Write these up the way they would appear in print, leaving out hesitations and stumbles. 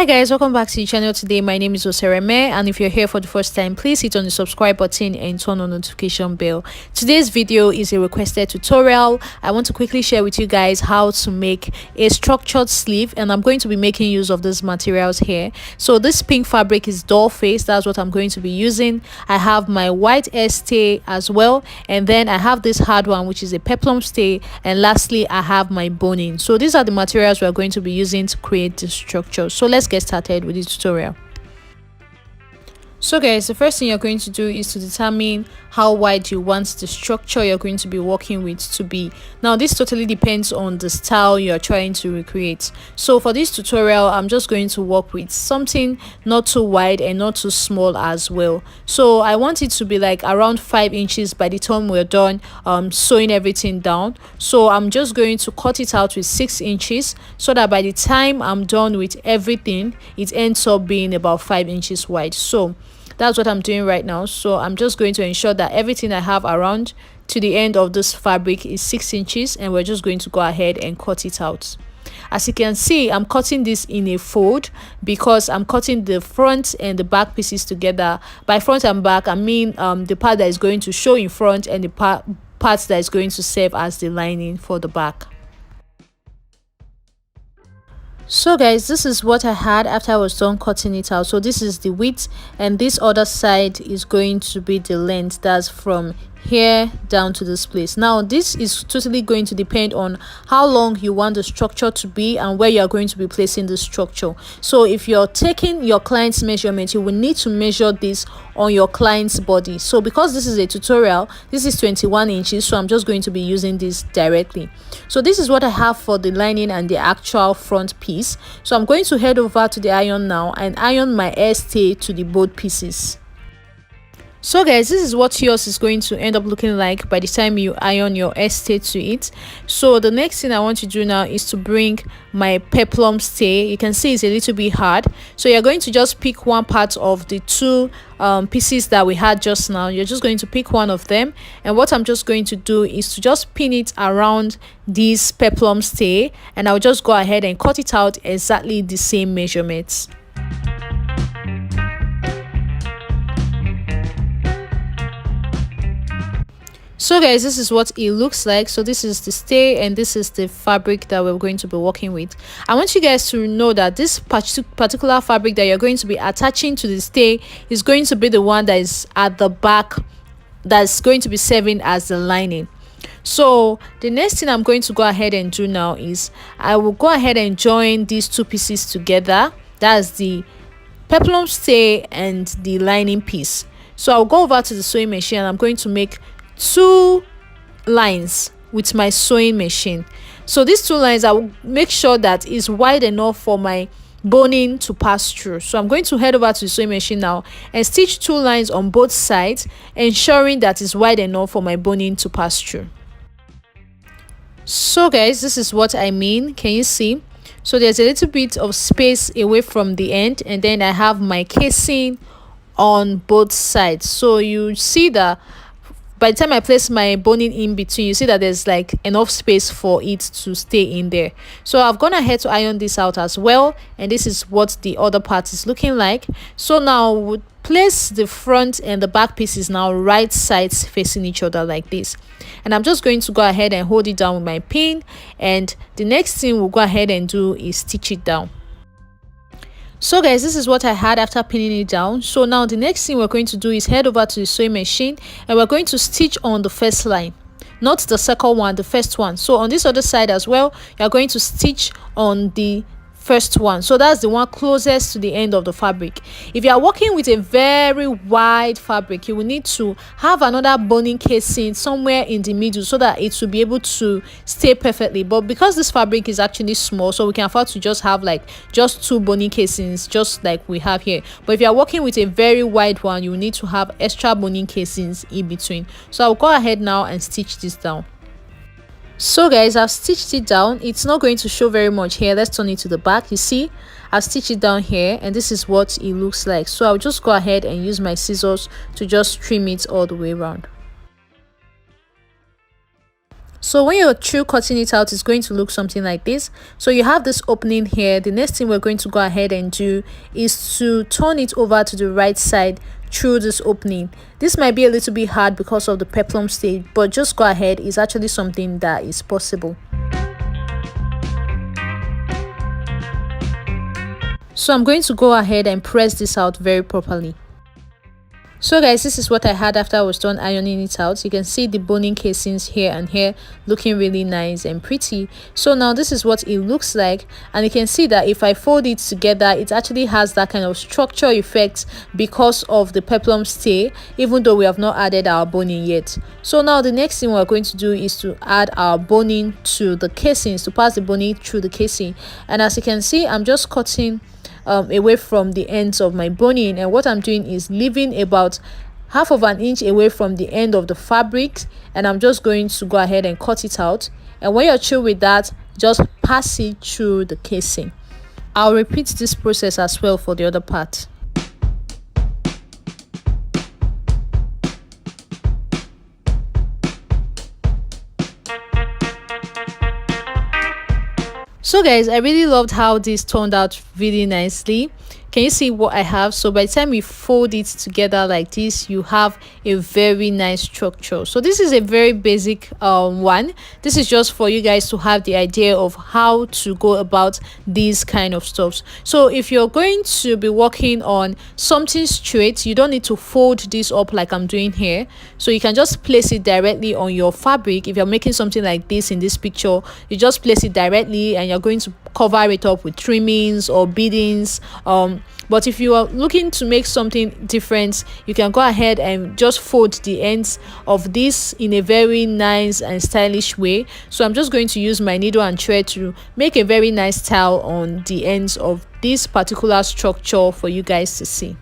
Hi guys, welcome back to the channel. Today my name is Osereme, and if you're here for the first time, please hit on the subscribe button and turn on notification bell. Today's video is a requested tutorial. I want to quickly share with you guys how to make a structured sleeve, and I'm going to be making use of these materials here. So this pink fabric is doll face, that's what I'm going to be using. I have my white stay as well, and then I have this hard one which is a peplum stay, and lastly I have my boning. So these are the materials we're going to be using to create this structure. So let's get started with the tutorial. So guys, the first thing you're going to do is to determine how wide you want the structure you're going to be working with to be. Now this totally depends on the style you're trying to recreate. So for this tutorial, I'm just going to work with something not too wide and not too small as well. So I want it to be like around 5 inches by the time we're done sewing everything down. So I'm just going to cut it out with 6 inches so that by the time I'm done with everything, it ends up being about 5 inches wide. So that's what I'm doing right now. So I'm just going to ensure that everything I have around to the end of this fabric is 6 inches, and we're just going to go ahead and cut it out. As you can see, I'm cutting this in a fold because I'm cutting the front and the back pieces together. By front and back, I mean the part that is going to show in front and the part that is going to serve as the lining for the back. So guys, this is what I had after I was done cutting it out. So this is the width, and this other side is going to be the length. That's from here down to this place. Now this is totally going to depend on how long you want the structure to be and where you're going to be placing the structure. So if you're taking your client's measurement, you will need to measure this on your client's body. So because this is a tutorial, this is 21 inches, so I'm just going to be using this directly. So this is what I have for the lining and the actual front piece. So I'm going to head over to the iron now and iron my stay to the both pieces. So guys, this is what yours is going to end up looking like by the time you iron your stay to it. So the next thing I want to do now is to bring my peplum stay. You can see it's a little bit hard, so you're going to just pick one part of the two pieces that we had just now. You're just going to pick one of them, and what I'm just going to do is to just pin it around this peplum stay, and I'll just go ahead and cut it out exactly the same measurements. So guys, this is what it looks like. So this is the stay and this is the fabric that we're going to be working with. I want you guys to know that this particular fabric that you're going to be attaching to the stay is going to be the one that is at the back, that's going to be serving as the lining. So the next thing I'm going to go ahead and do now is I will go ahead and join these two pieces together. That's the peplum stay and the lining piece. So I'll go over to the sewing machine and I'm going to make 2 lines with my sewing machine. So these 2 lines, I will make sure that is wide enough for my boning to pass through. So I'm going to head over to the sewing machine now and stitch 2 lines on both sides, ensuring that it's wide enough for my boning to pass through. So guys, this is what I mean. Can you see? So there's a little bit of space away from the end, and then I have my casing on both sides. So you see that by the time I place my boning in between, you see that there's like enough space for it to stay in there. So I've gone ahead to iron this out as well, and this is what the other part is looking like. So now we'll place the front and the back pieces now right sides facing each other like this, and I'm just going to go ahead and hold it down with my pin, and the next thing we'll go ahead and do is stitch it down. So guys, this is what I had after pinning it down. So now the next thing we're going to do is head over to the sewing machine, and we're going to stitch on the first line, not the second one, the first one. So on this other side as well, you're going to stitch on the first one. So that's the one closest to the end of the fabric. If you are working with a very wide fabric, you will need to have another boning casing somewhere in the middle so that it will be able to stay perfectly. But because this fabric is actually small, so we can afford to just have like just 2 boning casings, just like we have here. But if you are working with a very wide one, you will need to have extra boning casings in between. So I'll go ahead now and stitch this down. So guys, I've stitched it down. It's not going to show very much here. Let's turn it to the back. You see, I've stitched it down here, and this is what it looks like. So I'll just go ahead and use my scissors to just trim it all the way around. So when you're through cutting it out, it's going to look something like this. So you have this opening here. The next thing we're going to go ahead and do is to turn it over to the right side through this opening. This might be a little bit hard because of the peplum stage, but just go ahead. It's actually something that is possible. So I'm going to go ahead and press this out very properly. So guys, this is what I had after I was done ironing it out. You can see the boning casings here and here looking really nice and pretty. So now this is what it looks like, and you can see that if I fold it together, it actually has that kind of structure effect because of the peplum stay, even though we have not added our boning yet. So now the next thing we're going to do is to add our boning to the casings, to pass the boning through the casing. And as you can see, I'm just cutting away from the ends of my boning, and what I'm doing is leaving about half of an inch away from the end of the fabric, and I'm just going to go ahead and cut it out. And when you're through with that, just pass it through the casing. I'll repeat this process as well for the other part. So guys, I really loved how this turned out really nicely. Can you see what I have? So by the time you fold it together like this, you have a very nice structure. So this is a very basic one. This is just for you guys to have the idea of how to go about these kind of stuffs. So if you're going to be working on something straight, you don't need to fold this up like I'm doing here. So you can just place it directly on your fabric. If you're making something like this in this picture, you just place it directly and you're going to cover it up with trimmings or beadings. But if you are looking to make something different, you can go ahead and just fold the ends of this in a very nice and stylish way. So I'm just going to use my needle and thread to make a very nice style on the ends of this particular structure for you guys to see.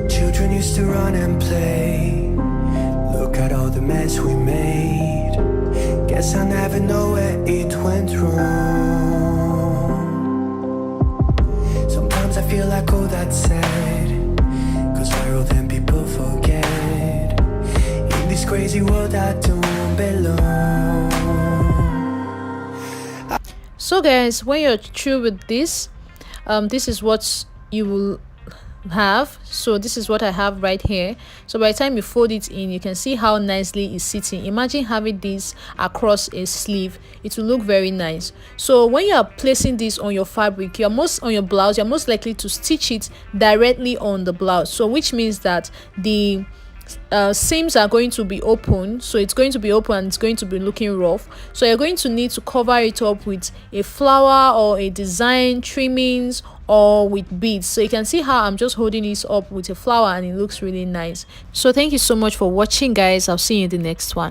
Children used to run and play. Look at all the mess we made. Guess I never know where it went wrong. Sometimes I feel like, oh, that's sad, 'cause viral then people forget. In this crazy world I don't belong. So guys, when you're through with this, this is what you will have. So this is what I have right here. So by the time you fold it in, you can see how nicely it's sitting. Imagine having this across a sleeve. It will look very nice. So when you are placing this on your fabric, you're most likely to stitch it directly on the blouse. So which means that the seams are going to be open, so it's going to be open and it's going to be looking rough. So you're going to need to cover it up with a flower or a design, trimmings, or with beads. So you can see how I'm just holding this up with a flower and it looks really nice. So thank you so much for watching, guys. I'll see you in the next one.